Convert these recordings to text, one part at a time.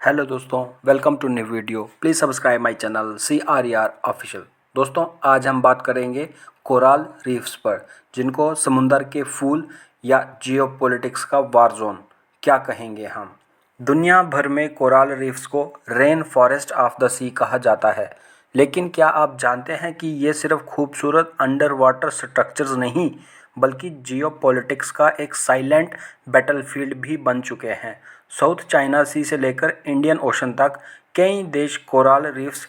Hello दोस्तों, welcome to new video. Please subscribe my channel CRER official. दोस्तों, आज हम बात करेंगे कोरल रीफ्स पर, जिनको समुंदर के फूल या जियोपॉलिटिक्स का वार जोन क्या कहेंगे हम। दुनिया भर में कोरल रीफ्स को रेन फॉरेस्ट ऑफ द सी कहा जाता है, लेकिन क्या आप जानते हैं कि ये सिर्फ खूबसूरत अंडर वाटर स्ट्रक्चर्स नहीं बल्कि जियोपॉलिटिक्स का एक साइलेंट बैटलफील्ड भी बन चुके हैं। साउथ चाइना सी से लेकर इंडियन ओशन तक कई देश कोरल रीफ्स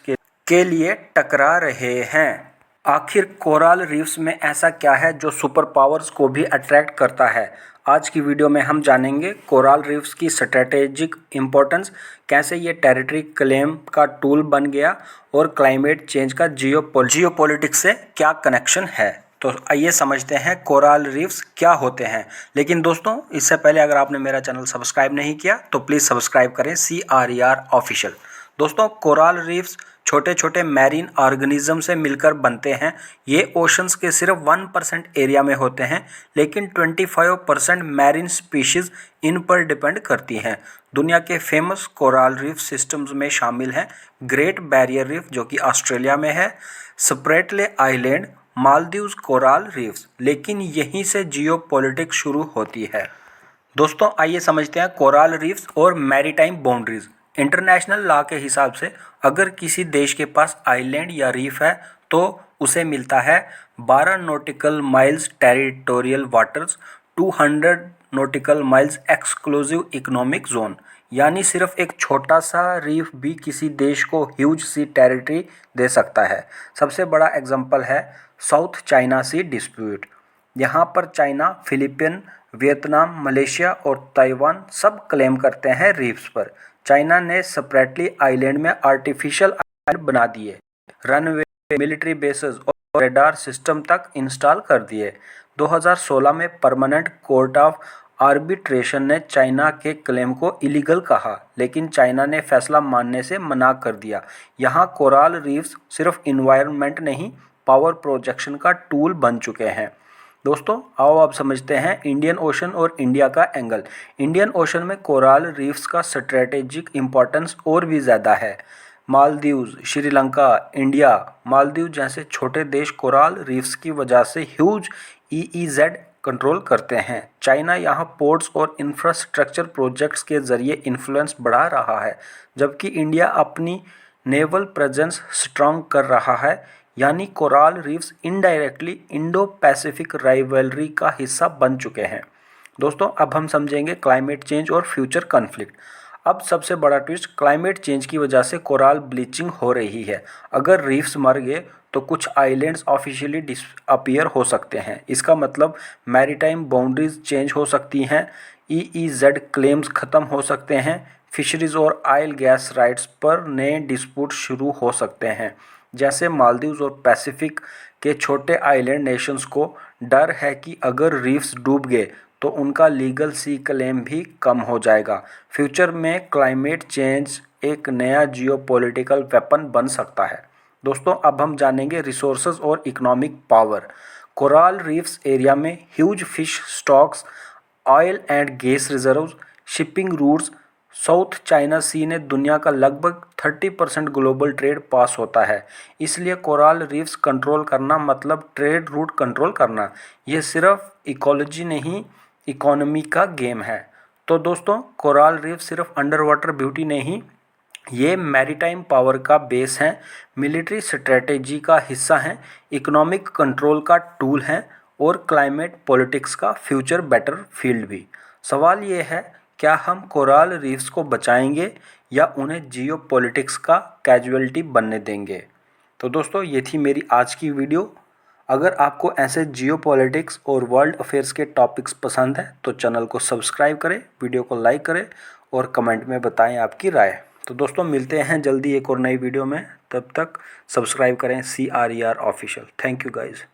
के लिए टकरा रहे हैं। आखिर कोरल रीफ्स में ऐसा क्या है जो सुपर पावर्स को भी अट्रैक्ट करता है। आज की वीडियो में हम जानेंगे कोरल रीफ्स की स्ट्रेटेजिक इम्पोर्टेंस, कैसे ये टेरिटरी क्लेम का टूल बन गया और क्लाइमेट चेंज का जियोपॉलिटिक्स से क्या कनेक्शन है। तो आइए समझते हैं कोरल रीफ्स क्या होते हैं। लेकिन दोस्तों, इससे पहले अगर आपने मेरा चैनल सब्सक्राइब नहीं किया तो प्लीज़ सब्सक्राइब करें CRER ऑफिशियल। दोस्तों, कोरल रीफ्स छोटे छोटे मैरीन ऑर्गेनिज्म से मिलकर बनते हैं। ये ओशंस के सिर्फ 1% एरिया में होते हैं, लेकिन 25% मैरीन स्पीशीज़ इन पर डिपेंड करती हैं। दुनिया के फेमस कोरल रीफ सिस्टम्स में शामिल हैं ग्रेट बैरियर रीफ, जो कि ऑस्ट्रेलिया में है, Spratly island, Maldives coral reefs. लेकिन यहीं से जियोपॉलिटिक्स शुरू होती है। दोस्तों, आइए समझते हैं कोरल रीफ्स और मैरीटाइम बाउंड्रीज। इंटरनेशनल लॉ के हिसाब से अगर किसी देश के पास आइलैंड या रीफ है तो उसे मिलता है 12 nautical miles territorial waters, 200 nautical miles exclusive economic zone. यानी सिर्फ एक छोटा सा रीफ भी किसी देश को ह्यूज सी टेरिटरी दे सकता है। सबसे बड़ा एग्जांपल है साउथ चाइना सी डिस्प्यूट। यहाँ पर चाइना, फिलीपीन, वियतनाम, मलेशिया और ताइवान सब क्लेम करते हैं रीफ्स पर। चाइना ने स्प्रेटली आइलैंड में आर्टिफिशियल आइलैंड बना दिए, रनवे, मिलिट्री बेसेस और रेडार सिस्टम तक इंस्टॉल कर दिए। 2016 में परमानेंट कोर्ट ऑफ आर्बिट्रेशन ने चाइना के क्लेम को इलीगल कहा, लेकिन चाइना ने फैसला मानने से मना कर दिया। यहाँ कोरल रीफ्स सिर्फ इन्वायरमेंट नहीं, पावर प्रोजेक्शन का टूल बन चुके हैं। दोस्तों, आओ अब समझते हैं इंडियन ओशन और इंडिया का एंगल। इंडियन ओशन में कोरल रीफ्स का स्ट्रेटेजिक इम्पोर्टेंस और भी ज़्यादा है। मालदीव्स, श्रीलंका, इंडिया, मालदीव जैसे छोटे देश कोरल रीफ्स की वजह से ह्यूज EEZ कंट्रोल करते हैं। चाइना यहाँ पोर्ट्स और इंफ्रास्ट्रक्चर प्रोजेक्ट्स के जरिए इन्फ्लुएंस बढ़ा रहा है, जबकि इंडिया अपनी नेवल प्रेजेंस स्ट्रॉन्ग कर रहा है। यानी coral reefs indirectly Indo Pacific rivalry का हिस्सा बन चुके हैं। दोस्तों, अब हम समझेंगे क्लाइमेट चेंज और फ्यूचर कॉन्फ्लिक्ट। अब सबसे बड़ा ट्विस्ट, क्लाइमेट चेंज की वजह से कोरल ब्लीचिंग हो रही है। अगर रीफ्स मर गए तो कुछ आइलैंड्स ऑफिशियली डिसअपीयर हो सकते हैं। इसका मतलब मैरीटाइम बाउंड्रीज चेंज हो सकती हैं, EEZ क्लेम्स खत्म हो सकते हैं, फिशरीज और ऑयल गैस राइट्स पर नए डिस्प्यूट शुरू हो सकते हैं। जैसे मालदीव्स और पैसिफिक के छोटे आइलैंड नेशंस को डर है कि अगर रीफ्स डूब गए तो उनका लीगल सी क्लेम भी कम हो जाएगा। फ्यूचर में क्लाइमेट चेंज एक नया जियोपॉलिटिकल वेपन बन सकता है। दोस्तों, अब हम जानेंगे रिसोर्सेज और economic power. Coral reefs area में huge fish stocks, oil and gas reserves, shipping routes. South China Sea ने दुनिया का लगभग 30% ग्लोबल ट्रेड पास होता है। इसलिए कोरल रीफ्स कंट्रोल करना मतलब ट्रेड रूट कंट्रोल करना। ये सिर्फ इकोलॉजी नहीं, इकोनॉमी का गेम है। तो दोस्तों, कोरल रीफ सिर्फ अंडर वाटर ब्यूटी नहीं, ये मैरीटाइम पावर का बेस है, मिलिट्री स्ट्रेटेजी का हिस्सा है, इकोनॉमिक कंट्रोल का टूल है और क्लाइमेट पॉलिटिक्स का फ्यूचर बेटर फील्ड भी। सवाल ये है, क्या हम कोरल रीफ्स को बचाएंगे या उन्हें जियोपॉलिटिक्स का कैजुअलिटी बनने देंगे। तो दोस्तों, ये थी मेरी आज की वीडियो। अगर आपको ऐसे जियोपॉलिटिक्स और वर्ल्ड अफेयर्स के टॉपिक्स पसंद हैं तो चैनल को सब्सक्राइब करें, वीडियो को लाइक करें और कमेंट में बताएं आपकी राय। तो दोस्तों, मिलते हैं जल्दी एक और नई वीडियो में। तब तक सब्सक्राइब करें CRER official. Thank you guys.